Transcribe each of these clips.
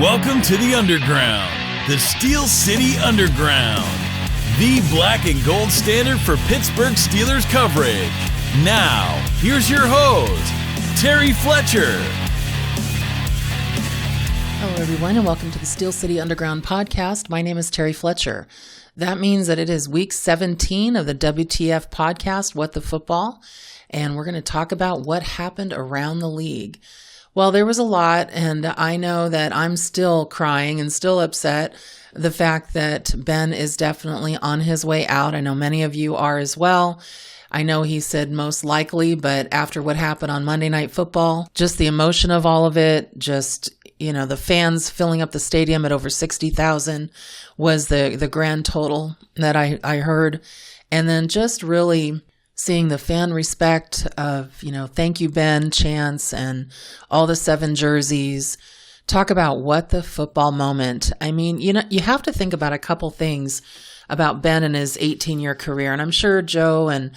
Welcome to the Underground, the Steel City Underground, the black and gold standard for Pittsburgh Steelers coverage. Now, here's your host, Terry Fletcher. Hello, everyone, and welcome to the Steel City Underground podcast. My name is Terry Fletcher. That means that it is week 17 of the WTF podcast, What the Football, and we're going to talk about what happened around the league. Well, there was a lot, and I know that I'm still crying and still upset. The fact that Ben is definitely on his way out. I know many of you are as well. I know he said most likely, but after what happened on Monday Night Football, just the emotion of all of it, the fans filling up the stadium at over 60,000 was the grand total that I heard. And then just really seeing the fan respect of, thank you, Ben, chants, and all the 7 jerseys. Talk about what the football moment. I mean, you have to think about a couple things about Ben and his 18-year career. And I'm sure Joe and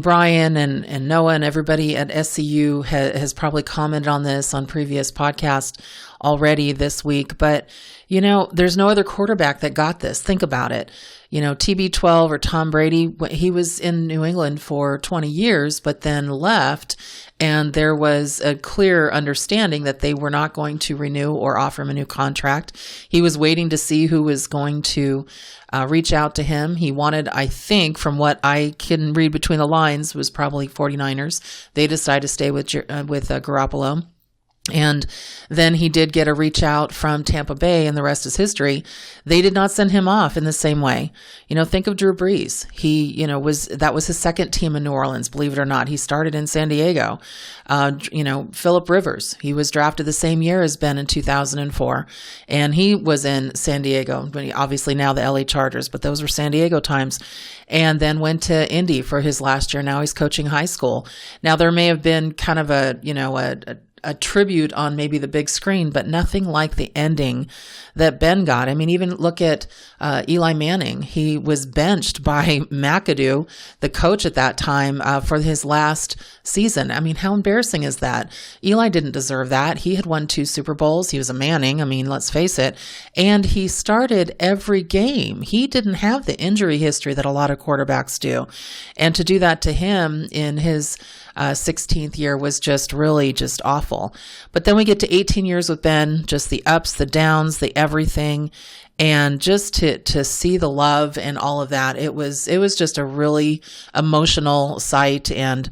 Brian and Noah and everybody at SCU has probably commented on this on previous podcasts already this week. But, there's no other quarterback that got this. Think about it. TB12 or Tom Brady, he was in New England for 20 years, but then left. And there was a clear understanding that they were not going to renew or offer him a new contract. He was waiting to see who was going to reach out to him. He wanted, I think, from what I can read between the lines, was probably 49ers. They decided to stay with Garoppolo. And then he did get a reach out from Tampa Bay, and the rest is history. They did not send him off in the same way. Think of Drew Brees. He, that was his second team in New Orleans, believe it or not. He started in San Diego. Phillip Rivers, he was drafted the same year as Ben in 2004, and he was in San Diego. Obviously now the LA Chargers, but those were San Diego times. And then went to Indy for his last year. Now he's coaching high school. Now there may have been kind of a tribute on maybe the big screen, but nothing like the ending that Ben got. I mean, even look at Eli Manning. He was benched by McAdoo, the coach at that time, for his last season. I mean, how embarrassing is that? Eli didn't deserve that. He had won 2 Super Bowls. He was a Manning. I mean, let's face it. And he started every game. He didn't have the injury history that a lot of quarterbacks do. And to do that to him in his 16th year was just awful. But then we get to 18 years with Ben, just the ups, the downs, the everything, and just to see the love and all of that. It was just a really emotional sight. And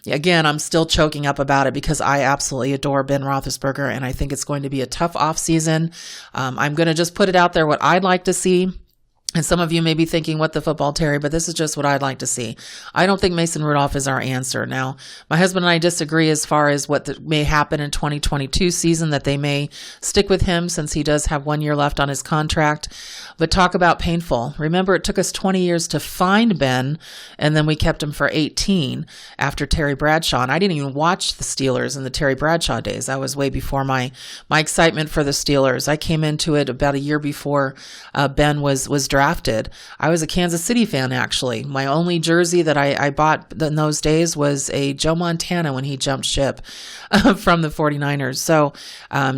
again, I'm still choking up about it because I absolutely adore Ben Roethlisberger, and I think it's going to be a tough off season. I'm going to just put it out there what I'd like to see. And some of you may be thinking, what the football, Terry, but this is just what I'd like to see. I don't think Mason Rudolph is our answer. Now, my husband and I disagree as far as what may happen in 2022 season, that they may stick with him since he does have 1 year left on his contract. But talk about painful. Remember, it took us 20 years to find Ben, and then we kept him for 18 after Terry Bradshaw. And I didn't even watch the Steelers in the Terry Bradshaw days. I was way before my excitement for the Steelers. I came into it about a year before Ben was drafted. I was a Kansas City fan, actually. My only jersey that I bought in those days was a Joe Montana when he jumped ship from the 49ers. So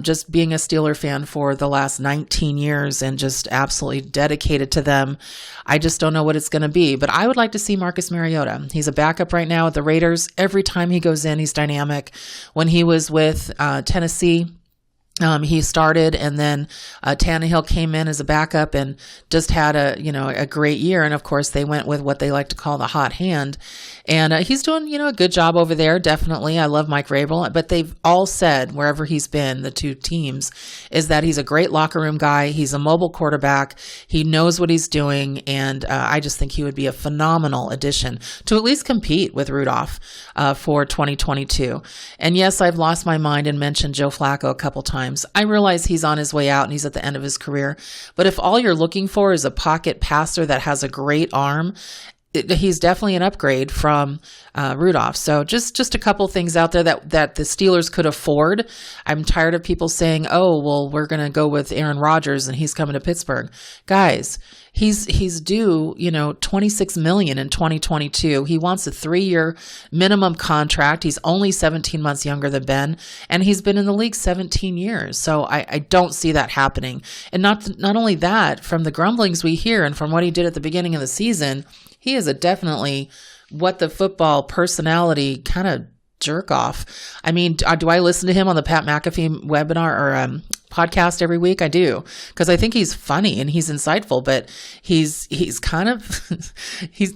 just being a Steeler fan for the last 19 years and just absolutely dedicated to them. I just don't know what it's going to be. But I would like to see Marcus Mariota. He's a backup right now at the Raiders. Every time he goes in, he's dynamic. When he was with Tennessee, he started, and then Tannehill came in as a backup and just had a great year. And of course, they went with what they like to call the hot hand. And he's doing, a good job over there. Definitely. I love Mike Vrabel, but they've all said wherever he's been, the 2 teams, is that he's a great locker room guy. He's a mobile quarterback. He knows what he's doing. And I just think he would be a phenomenal addition to at least compete with Rudolph for 2022. And yes, I've lost my mind and mentioned Joe Flacco a couple times. I realize he's on his way out and he's at the end of his career. But if all you're looking for is a pocket passer that has a great arm, he's definitely an upgrade from Rudolph. So just a couple things out there that the Steelers could afford. I'm tired of people saying, oh, well, we're going to go with Aaron Rodgers and he's coming to Pittsburgh. Guys, he's due, $26 million in 2022. He wants a 3-year minimum contract. He's only 17 months younger than Ben, and he's been in the league 17 years. So I don't see that happening. And not only that, from the grumblings we hear and from what he did at the beginning of the season, he is a definitely what the football personality kind of jerk off. I mean, do I listen to him on the Pat McAfee webinar or podcast every week? I do, because I think he's funny and he's insightful, but he's kind of,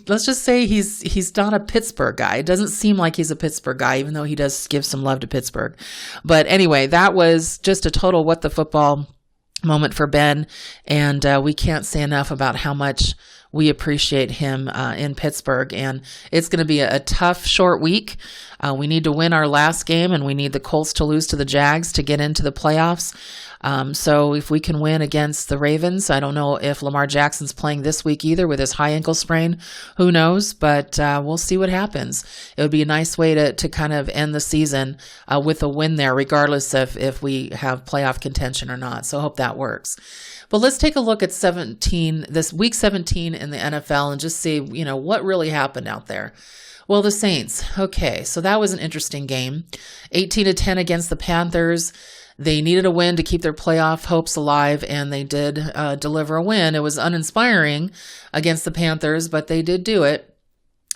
let's just say he's not a Pittsburgh guy. It doesn't seem like he's a Pittsburgh guy, even though he does give some love to Pittsburgh. But anyway, that was just a total what the football moment for Ben. And we can't say enough about how much we appreciate him in Pittsburgh, and it's going to be a tough, short week. We need to win our last game, and we need the Colts to lose to the Jags to get into the playoffs. So if we can win against the Ravens, I don't know if Lamar Jackson's playing this week either with his high ankle sprain. Who knows? But we'll see what happens. It would be a nice way to kind of end the season with a win there, regardless of if we have playoff contention or not. So I hope that works. But let's take a look at this week 17 in the NFL and just see, what really happened out there. Well, the Saints. Okay, so that was an interesting game. 18-10 against the Panthers. They needed a win to keep their playoff hopes alive, and they did deliver a win. It was uninspiring against the Panthers, but they did do it.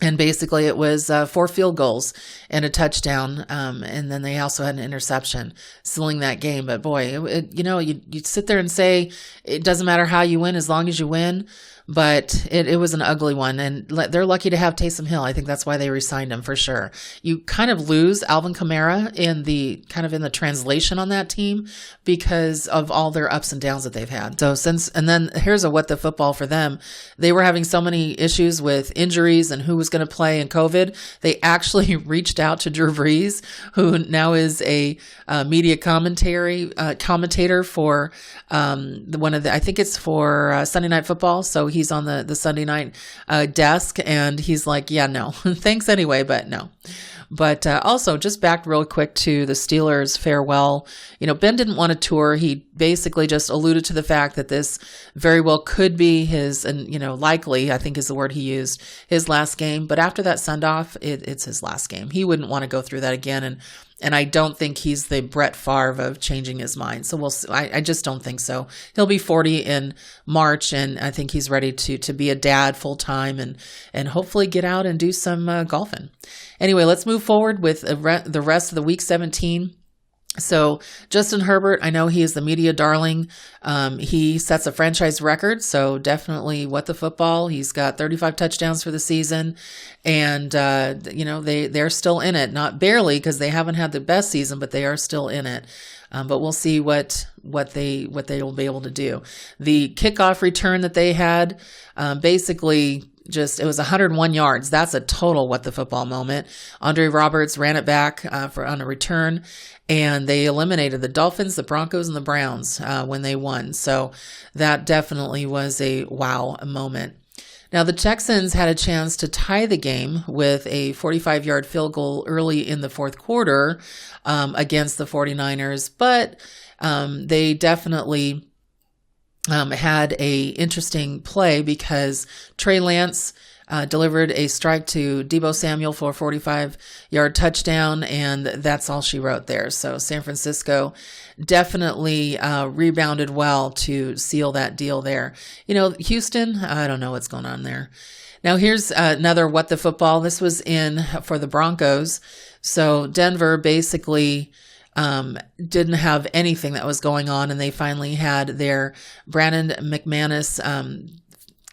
And basically it was 4 field goals and a touchdown. And then they also had an interception sealing that game. But boy, you sit there and say, it doesn't matter how you win as long as you win. But it was an ugly one, and they're lucky to have Taysom Hill. I think that's why they re-signed him for sure. You kind of lose Alvin Kamara in the translation on that team because of all their ups and downs that they've had. And then here's what the football for them. They were having so many issues with injuries and who was going to play and COVID. They actually reached out to Drew Brees, who now is a media commentator for I think it's for Sunday Night Football. So he's on the Sunday night desk, and he's like, yeah, no, thanks anyway, but no. But also, just back real quick to the Steelers farewell. Ben didn't want to tour. He basically just alluded to the fact that this very well could be his, and likely, I think is the word he used, his last game. But after that send-off, it's his last game. He wouldn't want to go through that again, and I don't think he's the Brett Favre of changing his mind. So we'll see. I just don't think so. He'll be 40 in March, and I think he's ready to be a dad full time and hopefully get out and do some golfing. Anyway, let's move forward with the rest of the week 17. So Justin Herbert, I know he is the media darling. He sets a franchise record, so definitely what the football. He's got 35 touchdowns for the season, and they're still in it. Not barely, because they haven't had the best season, but they are still in it. But we'll see what they will be able to do. The kickoff return that they had, basically. It was 101 yards. That's a total what the football moment. Andre Roberts ran it back on a return, and they eliminated the Dolphins, the Broncos, and the Browns when they won. So that definitely was a wow moment. Now, the Texans had a chance to tie the game with a 45-yard field goal early in the fourth quarter against the 49ers, but they definitely had a interesting play because Trey Lance delivered a strike to Deebo Samuel for a 45-yard touchdown, and that's all she wrote there. So San Francisco definitely rebounded well to seal that deal there. Houston, I don't know what's going on there. Now here's another what the football. This was for the Broncos. So Denver basically didn't have anything that was going on, and they finally had their Brandon McManus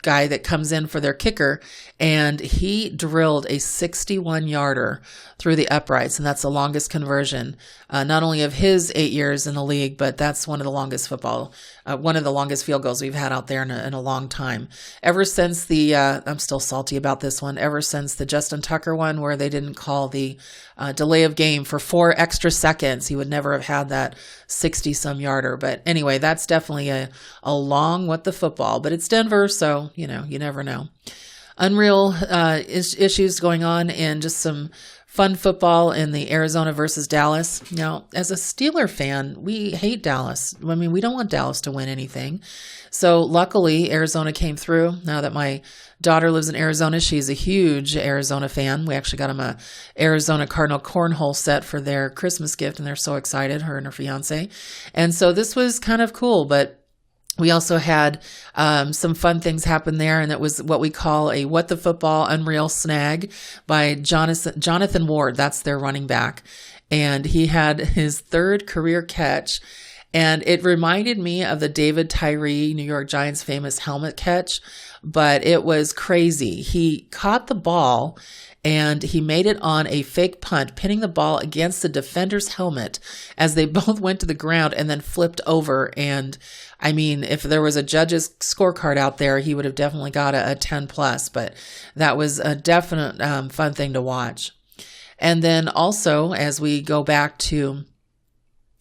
guy that comes in for their kicker, and he drilled a 61-yarder through the uprights, and that's the longest conversion, not only of his 8 years in the league, but that's one of the longest field goals we've had out there in a long time. Ever since I'm still salty about this one, ever since the Justin Tucker one where they didn't call the delay of game for 4 extra seconds, he would never have had that 60-some yarder. But anyway, that's definitely a long what the football, but it's Denver, so, you never know. unreal issues going on and just some fun football in the Arizona versus Dallas. Now, as a Steeler fan, we hate Dallas. I mean, we don't want Dallas to win anything. So luckily, Arizona came through. Now that my daughter lives in Arizona, she's a huge Arizona fan. We actually got them a Arizona Cardinal cornhole set for their Christmas gift, and they're so excited, her and her fiance. And so this was kind of cool, but we also had some fun things happen there, and it was what we call a What the Football Unreal Snag by Jonathan Ward. That's their running back. And he had his third career catch, and it reminded me of the David Tyree, New York Giants famous helmet catch, but it was crazy. He caught the ball and he made it on a fake punt, pinning the ball against the defender's helmet as they both went to the ground and then flipped over. And I mean, if there was a judge's scorecard out there, he would have definitely got a 10 plus, but that was a definite fun thing to watch. And then also, as we go back to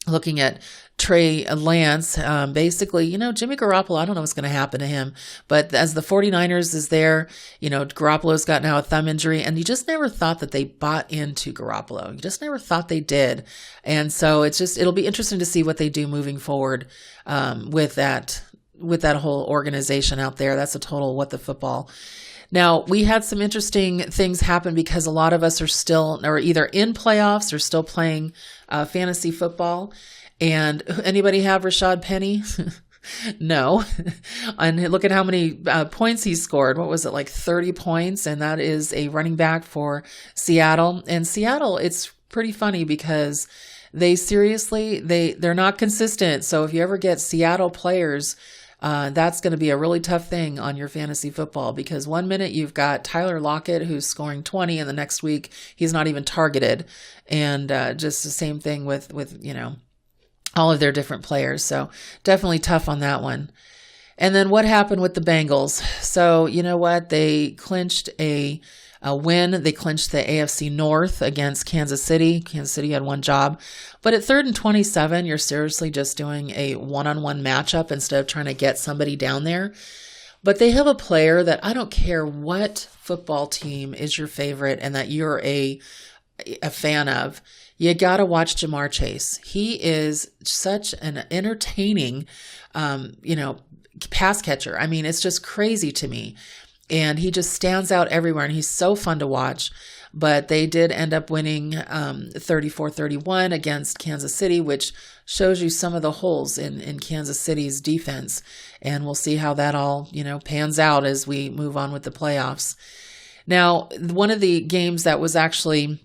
looking at Trey Lance, basically, Jimmy Garoppolo, I don't know what's going to happen to him, but as the 49ers is there, Garoppolo's got now a thumb injury, and you just never thought that they bought into Garoppolo. You just never thought they did. And so it'll be interesting to see what they do moving forward, with that whole organization out there. That's a total what the football. Now, we had some interesting things happen because a lot of us are either in playoffs or still playing fantasy football. And anybody have Rashad Penny? No. And look at how many points he scored. What was it, like 30 points? And that is a running back for Seattle. And Seattle, it's pretty funny because they're not consistent. So if you ever get Seattle players, that's going to be a really tough thing on your fantasy football, because one minute you've got Tyler Lockett who's scoring 20, and the next week he's not even targeted. And just the same thing with all of their different players. So definitely tough on that one. And then what happened with the Bengals? So you know what? They clinched a win. They clinched the AFC North against Kansas City. Kansas City had one job. But at 3rd and 27, you're seriously just doing a one-on-one matchup instead of trying to get somebody down there. But they have a player that I don't care what football team is your favorite and that you're a fan of. You got to watch Jamar Chase. He is such an entertaining, pass catcher. I mean, it's just crazy to me. And he just stands out everywhere, and he's so fun to watch. But they did end up winning 34-31 against Kansas City, which shows you some of the holes in Kansas City's defense. And we'll see how that all, pans out as we move on with the playoffs. Now, one of the games that was actually,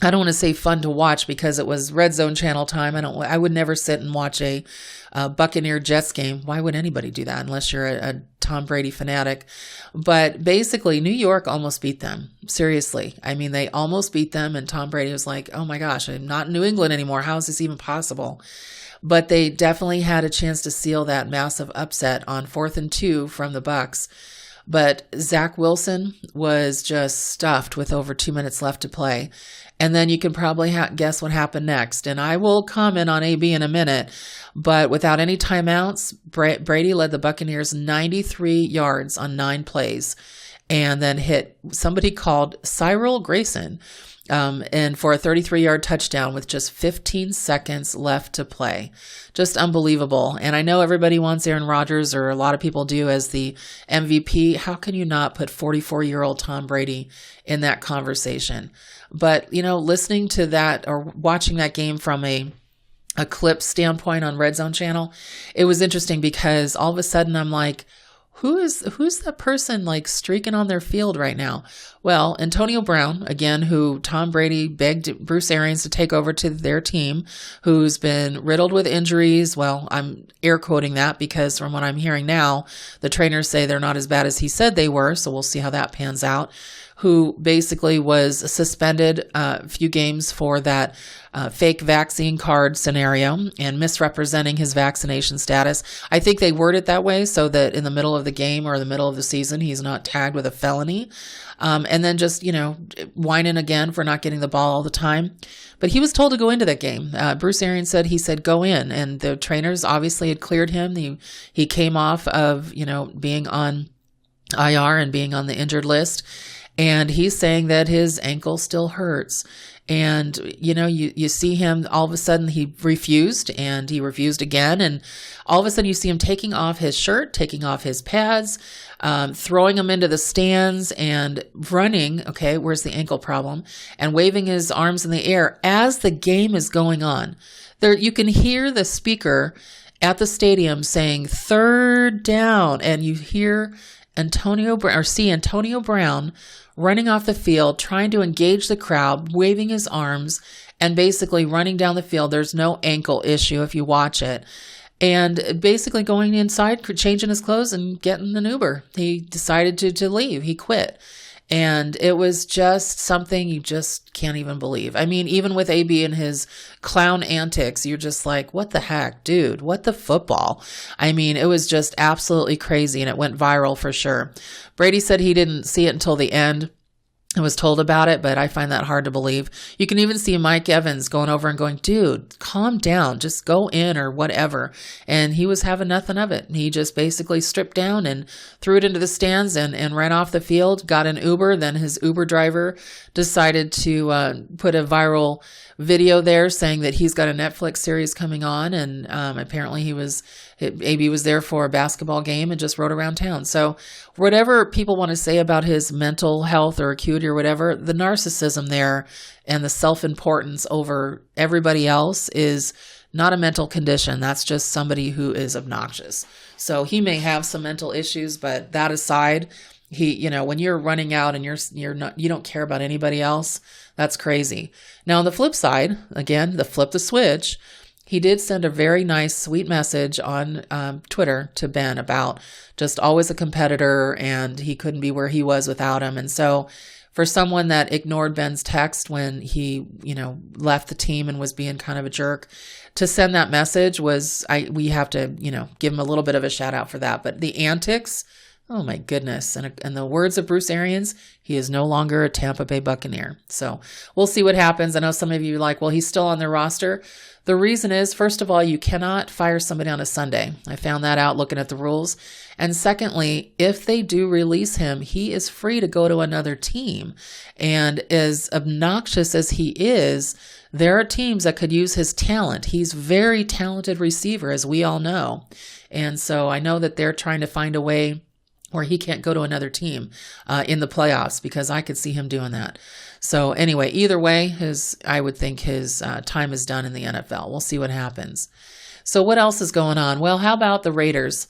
I don't want to say fun to watch because it was Red Zone Channel time. I would never sit and watch a Buccaneer Jets game. Why would anybody do that unless you're a Tom Brady fanatic? But basically, New York almost beat them. Seriously. I mean, they almost beat them, and Tom Brady was like, oh my gosh, I'm not in New England anymore. How is this even possible? But they definitely had a chance to seal that massive upset on 4th and 2 from the Bucs. But Zach Wilson was just stuffed with over 2 minutes left to play. And then you can probably guess what happened next. And I will comment on AB in a minute. But without any timeouts, Brady led the Buccaneers 93 yards on 9 plays. And then hit somebody called Cyril Grayson and for a 33-yard touchdown with just 15 seconds left to play. Just unbelievable. And I know everybody wants Aaron Rodgers, or a lot of people do, as the MVP. How can you not put 44-year-old Tom Brady in that conversation? But, listening to that or watching that game from a clip standpoint on Red Zone Channel, it was interesting because all of a sudden I'm like, who's that person like streaking on their field right now? Well, Antonio Brown, again, who Tom Brady begged Bruce Arians to take over to their team, who's been riddled with injuries. Well, I'm air quoting that because from what I'm hearing now, the trainers say they're not as bad as he said they were. So we'll see how that pans out. Who basically was suspended a few games for that fake vaccine card scenario and misrepresenting his vaccination status. I think they word it that way so that in the middle of the game or the middle of the season, he's not tagged with a felony. And then just, whining again for not getting the ball all the time. But he was told to go into that game. Bruce Arians said, go in. And the trainers obviously had cleared him. He came off of, being on IR and being on the injured list. And he's saying that his ankle still hurts. And, you see him, all of a sudden he refused, and he refused again. And all of a sudden you see him taking off his shirt, taking off his pads, throwing them into the stands and running. Okay, where's the ankle problem? And waving his arms in the air as the game is going on. There, you can hear the speaker at the stadium saying 3rd down, and you hear Antonio Brown running off the field, trying to engage the crowd, waving his arms, and basically running down the field. There's no ankle issue if you watch it. And basically going inside, changing his clothes, and getting an Uber. He decided to leave. He quit. And it was just something you just can't even believe. I mean, even with AB and his clown antics, you're just like, what the heck, dude? What the football? I mean, it was just absolutely crazy, and it went viral for sure. Brady said he didn't see it until the end. I was told about it, but I find that hard to believe. You can even see Mike Evans going over and going, dude, calm down, just go in or whatever. And he was having nothing of it. He just basically stripped down and threw it into the stands and ran off the field, got an Uber. Then his Uber driver decided to put a viral video there saying that he's got a Netflix series coming on. And apparently AB was there for a basketball game and just rode around town. So whatever people want to say about his mental health or acuity or whatever, the narcissism there and the self-importance over everybody else is not a mental condition. That's just somebody who is obnoxious. So he may have some mental issues, but that aside, when you're running out and you don't care about anybody else, that's crazy. Now on the flip side, again, flip the switch, he did send a very nice, sweet message on Twitter to Ben about just always a competitor, and he couldn't be where he was without him. And so for someone that ignored Ben's text when he, left the team and was being kind of a jerk, to send that message we have to, give him a little bit of a shout out for that. But the antics, oh my goodness. And in the words of Bruce Arians, he is no longer a Tampa Bay Buccaneer. So we'll see what happens. I know some of you are like, well, he's still on their roster. The reason is, first of all, you cannot fire somebody on a Sunday. I found that out looking at the rules. And secondly, if they do release him, he is free to go to another team. And as obnoxious as he is, there are teams that could use his talent. He's a very talented receiver, as we all know. And so I know that they're trying to find a way where he can't go to another team in the playoffs, because I could see him doing that. So anyway, either way, I would think his time is done in the NFL. We'll see what happens. So what else is going on? Well, how about the Raiders?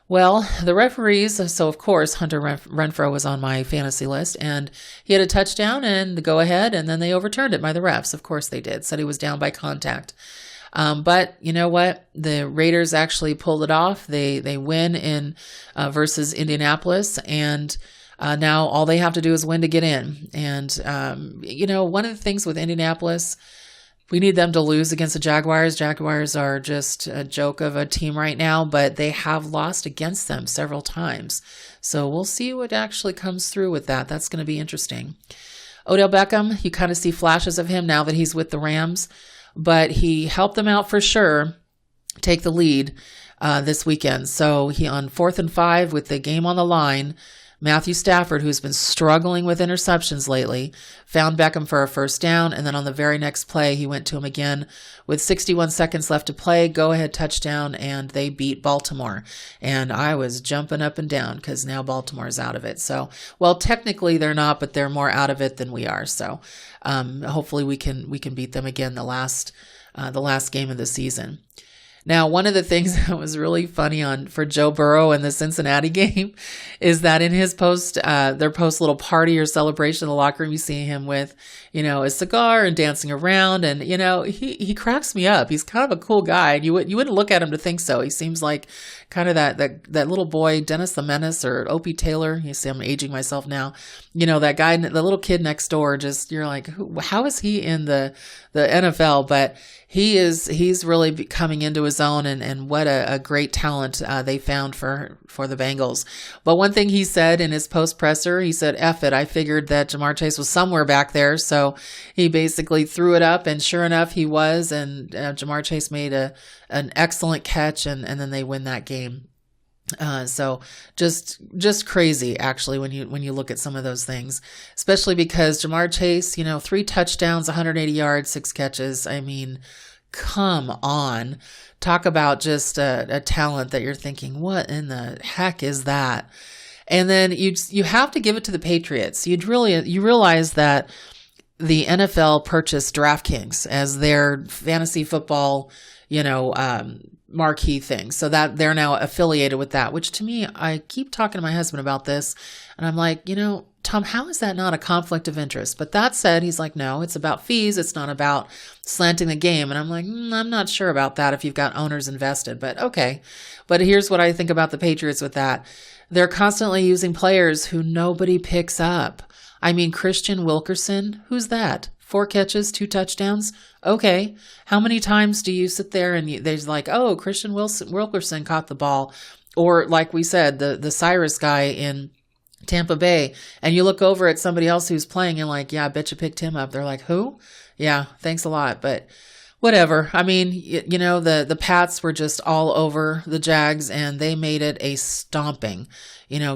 Well, the referees, so of course, Hunter Renfrow was on my fantasy list, and he had a touchdown and the go-ahead, and then they overturned it by the refs. Of course they did. Said he was down by contact. But you know what? The Raiders actually pulled it off. They win in versus Indianapolis, and now all they have to do is win to get in. And one of the things with Indianapolis, we need them to lose against the Jaguars. Jaguars are just a joke of a team right now, but they have lost against them several times. So we'll see what actually comes through with that. That's going to be interesting. Odell Beckham, you kind of see flashes of him now that he's with the Rams, but he helped them out for sure, take the lead this weekend. So he, on 4th and 5 with the game on the line, Matthew Stafford, who's been struggling with interceptions lately, found Beckham for a first down, and then on the very next play, he went to him again with 61 seconds left to play, go-ahead touchdown, and they beat Baltimore. And I was jumping up and down because now Baltimore's out of it. So, well, technically they're not, but they're more out of it than we are. So hopefully we can beat them again the last game of the season. Now, one of the things that was really funny for Joe Burrow in the Cincinnati game is that in his their post little party or celebration in the locker room, you see him with, a cigar and dancing around. And, he cracks me up. He's kind of a cool guy. And you wouldn't look at him to think so. He seems like kind of that little boy, Dennis the Menace or Opie Taylor. You see, I'm aging myself now. That guy, the little kid next door, you're like, how is he in the NFL? But he's really coming into his own, and what a great talent they found for the Bengals. But one thing he said in his post presser, he said, "F it, I figured that Jamar Chase was somewhere back there." So he basically threw it up, and sure enough, he was. And Jamar Chase made an excellent catch, and then they win that game. So just crazy actually when you look at some of those things, especially because Jamar Chase, 3 touchdowns, 180 yards, 6 catches. I mean, come on, talk about just a talent that you're thinking, what in the heck is that? And then you have to give it to the Patriots. You realize that the NFL purchased DraftKings as their fantasy football, marquee thing. So that they're now affiliated with that, which to me, I keep talking to my husband about this and I'm like, Tom, how is that not a conflict of interest? But that said, he's like, no, it's about fees. It's not about slanting the game. And I'm like, I'm not sure about that if you've got owners invested, but okay. But here's what I think about the Patriots with that. They're constantly using players who nobody picks up. I mean, Christian Wilkerson, who's that? 4 catches, 2 touchdowns. Okay. How many times do you sit there and there's like, oh, Christian Wilkerson caught the ball. Or like we said, the Cyrus guy in Tampa Bay, and you look over at somebody else who's playing and like, yeah, I bet you picked him up. They're like, who? Yeah, thanks a lot. But whatever. I mean, the Pats were just all over the Jags and they made it a stomping,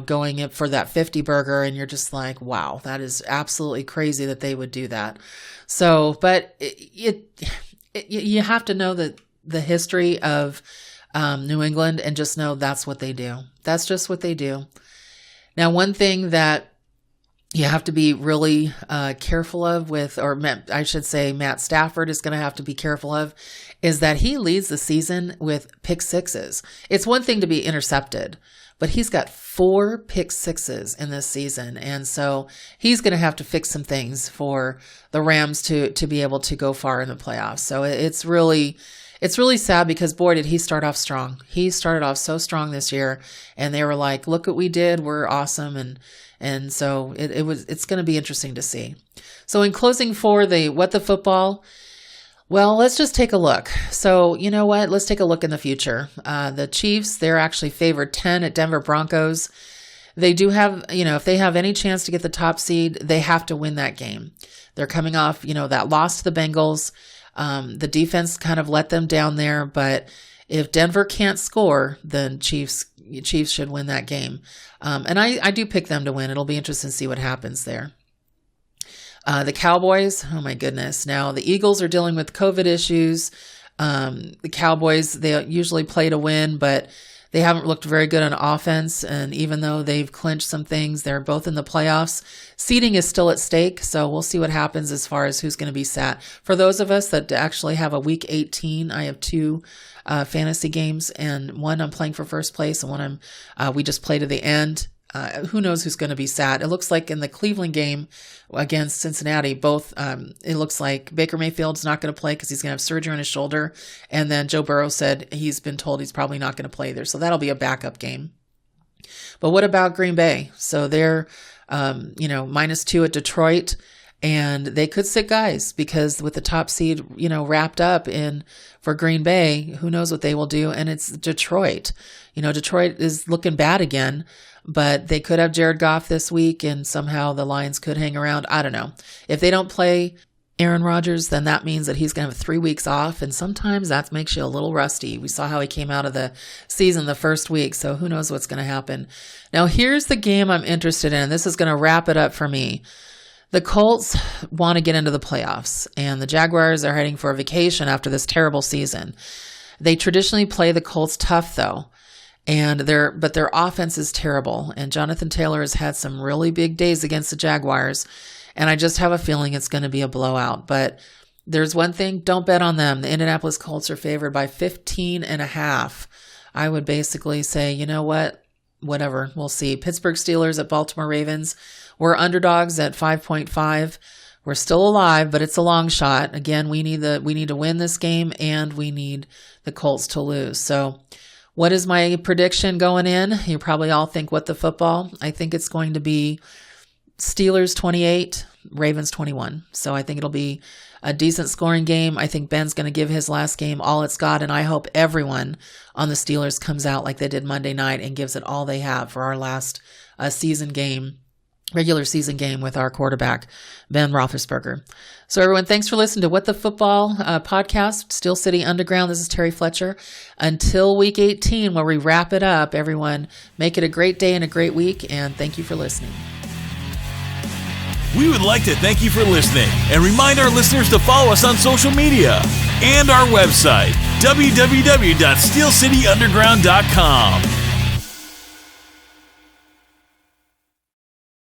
going in for that 50 burger. And you're just like, wow, that is absolutely crazy that they would do that. So, but you have to know that the history of New England and just know that's what they do. That's just what they do. Now, one thing that you have to be really careful of I should say Matt Stafford is going to have to be careful of, is that he leads the season with pick sixes. It's one thing to be intercepted, but he's got 4 pick sixes in this season. And so he's going to have to fix some things for the Rams to be able to go far in the playoffs. So it's really sad because, boy, did he start off strong. He started off so strong this year and they were like, look what we did. We're awesome. And so it's going to be interesting to see. So in closing for the What the Football, well, let's just take a look. So you know what? Let's take a look in the future. The Chiefs, they're actually favored 10 at Denver Broncos. They do have, if they have any chance to get the top seed, they have to win that game. They're coming off, that loss to the Bengals. The defense kind of let them down there, but if Denver can't score, then Chiefs should win that game. And I do pick them to win. It'll be interesting to see what happens there. The Cowboys, oh my goodness. Now the Eagles are dealing with COVID issues. The Cowboys, they usually play to win, but they haven't looked very good on offense. And even though they've clinched some things, they're both in the playoffs. Seeding is still at stake. So we'll see what happens as far as who's going to be sat. For those of us that actually have a week 18, I have 2 fantasy games, and one I'm playing for first place and one we just play to the end. Who knows who's going to be sat? It looks like in the Cleveland game against Cincinnati, both, it looks like Baker Mayfield's not going to play because he's going to have surgery on his shoulder. And then Joe Burrow said he's been told he's probably not going to play there. So that'll be a backup game. But what about Green Bay? So they're, -2 at Detroit. And they could sit guys because with the top seed, wrapped up in for Green Bay, who knows what they will do. And it's Detroit. Detroit is looking bad again, but they could have Jared Goff this week and somehow the Lions could hang around. I don't know. If they don't play Aaron Rodgers, then that means that he's going to have 3 weeks off. And sometimes that makes you a little rusty. We saw how he came out of the season the first week. So who knows what's going to happen. Now, here's the game I'm interested in. This is going to wrap it up for me. The Colts want to get into the playoffs, and the Jaguars are heading for a vacation after this terrible season. They traditionally play the Colts tough, though, but their offense is terrible, and Jonathan Taylor has had some really big days against the Jaguars, and I just have a feeling it's going to be a blowout. But there's one thing, don't bet on them. The Indianapolis Colts are favored by 15.5. I would basically say, you know what? Whatever, we'll see. Pittsburgh Steelers at Baltimore Ravens. We're underdogs at 5.5. We're still alive, but it's a long shot. Again, we need to win this game, and we need the Colts to lose. So what is my prediction going in? You probably all think, what the football? I think it's going to be Steelers 28, Ravens 21. So I think it'll be a decent scoring game. I think Ben's going to give his last game all it's got, and I hope everyone on the Steelers comes out like they did Monday night and gives it all they have for our last season game. regular season game with our quarterback, Ben Roethlisberger. So everyone, thanks for listening to What the Football podcast, Steel City Underground. This is Terry Fletcher. Until week 18, where we wrap it up, everyone, make it a great day and a great week, and thank you for listening. We would like to thank you for listening and remind our listeners to follow us on social media and our website, www.steelcityunderground.com.